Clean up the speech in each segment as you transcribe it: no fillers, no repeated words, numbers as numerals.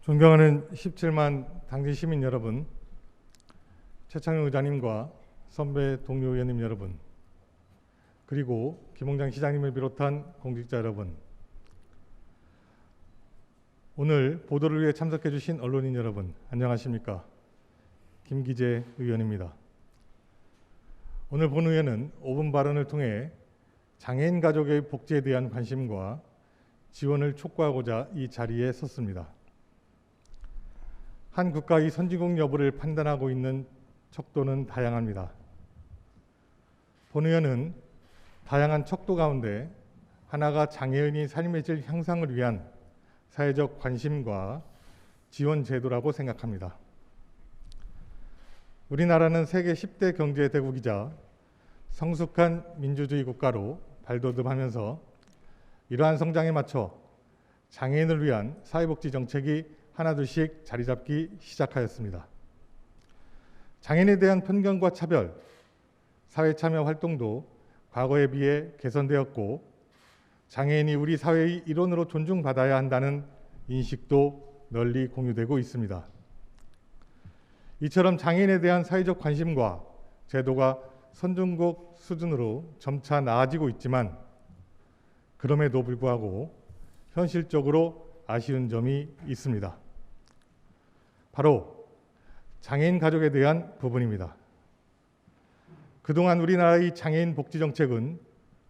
존경하는 17만 당진 시민 여러분, 최창용 의장님과 선배 동료 의원님 여러분, 그리고 김홍장 시장님을 비롯한 공직자 여러분, 오늘 보도를 위해 참석해 주신 언론인 여러분, 안녕하십니까? 김기재 의원입니다. 오늘 본 의원은 5분 발언을 통해 장애인 가족의 복지에 대한 관심과 지원을 촉구하고자 이 자리에 섰습니다. 한 국가의 선진국 여부를 판단하고 있는 척도는 다양합니다. 본 의원은 다양한 척도 가운데 하나가 장애인이 삶의 질 향상을 위한 사회적 관심과 지원 제도라고 생각합니다. 우리나라는 세계 10대 경제 대국이자 성숙한 민주주의 국가로 발돋움하면서 이러한 성장에 맞춰 장애인을 위한 사회복지 정책이 하나둘씩 자리 잡기 시작하였습니다. 장애인에 대한 편견과 차별, 사회참여 활동도 과거에 비해 개선되었고 장애인이 우리 사회의 일원으로 존중받아야 한다는 인식도 널리 공유되고 있습니다. 이처럼 장애인에 대한 사회적 관심과 제도가 선진국 수준으로 점차 나아지고 있지만 그럼에도 불구하고 현실적으로 아쉬운 점이 있습니다. 바로 장애인 가족에 대한 부분입니다. 그동안 우리나라의 장애인 복지 정책은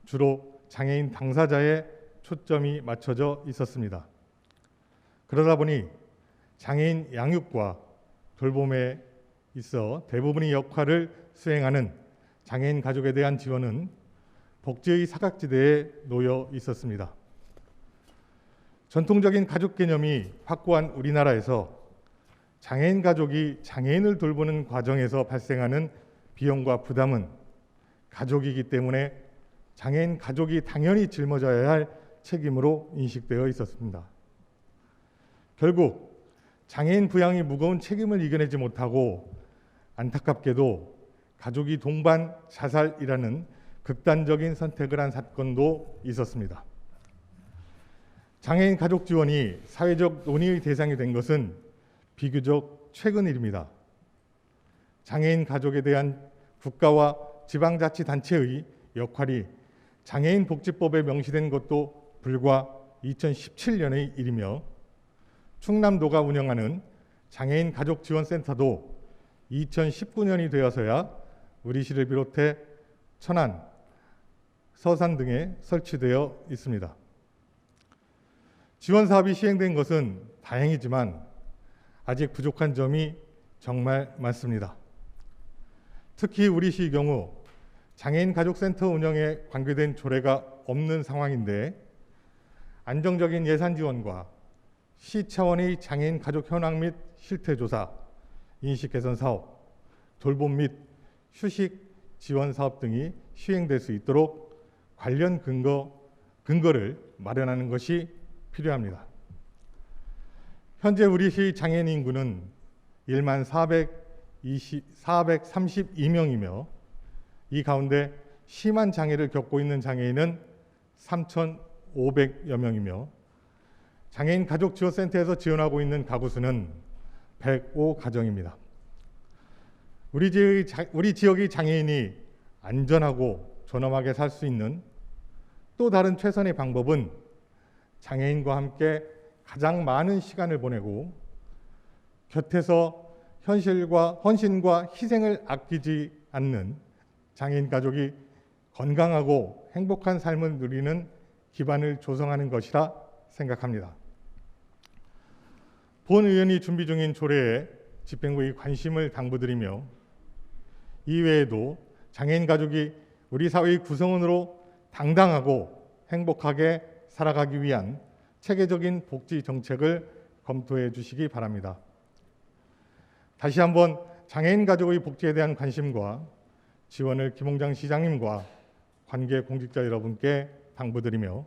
주로 장애인 당사자에 초점이 맞춰져 있었습니다. 그러다 보니 장애인 양육과 돌봄에 있어 대부분의 역할을 수행하는 장애인 가족에 대한 지원은 복지의 사각지대에 놓여 있었습니다. 전통적인 가족 개념이 확고한 우리나라에서 장애인 가족이 장애인을 돌보는 과정에서 발생하는 비용과 부담은 가족이기 때문에 장애인 가족이 당연히 짊어져야 할 책임으로 인식되어 있었습니다. 결국 장애인 부양이 무거운 책임을 이겨내지 못하고 안타깝게도 가족이 동반 자살이라는 극단적인 선택을 한 사건도 있었습니다. 장애인 가족 지원이 사회적 논의의 대상이 된 것은 비교적 최근 일입니다. 장애인 가족에 대한 국가와 지방자치단체의 역할이 장애인 복지법에 명시된 것도 불과 2017년의 일이며 충남도가 운영하는 장애인 가족지원센터도 2019년이 되어서야 우리 시를 비롯해 천안, 서산 등에 설치되어 있습니다. 지원 사업이 시행된 것은 다행이지만 아직 부족한 점이 정말 많습니다. 특히 우리 시의 경우 장애인 가족센터 운영에 관계된 조례가 없는 상황인데 안정적인 예산 지원과 시 차원의 장애인 가족 현황 및 실태 조사, 인식 개선 사업, 돌봄 및 휴식 지원 사업 등이 시행될 수 있도록 관련 근거를 마련하는 것이 필요합니다. 현재 우리 시 장애인 인구는 1만 432명이며 이 가운데 심한 장애를 겪고 있는 장애인은 3,500여 명이며 장애인 가족지원센터에서 지원하고 있는 가구 수는 105가정입니다. 우리 지역의 장애인이 안전하고 존엄하게 살 수 있는 또 다른 최선의 방법은 장애인과 함께 가장 많은 시간을 보내고 곁에서 헌신과 희생을 아끼지 않는 장애인 가족이 건강하고 행복한 삶을 누리는 기반을 조성하는 것이라 생각합니다. 본 의원이 준비 중인 조례에 집행부의 관심을 당부드리며 이외에도 장애인 가족이 우리 사회의 구성원으로 당당하고 행복하게 살아가기 위한 체계적인 복지 정책을 검토해 주시기 바랍니다. 다시 한번 장애인 가족의 복지에 대한 관심과 지원을 김홍장 시장님과 관계 공직자 여러분께 당부드리며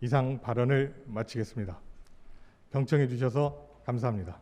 이상 발언을 마치겠습니다. 경청해 주셔서 감사합니다.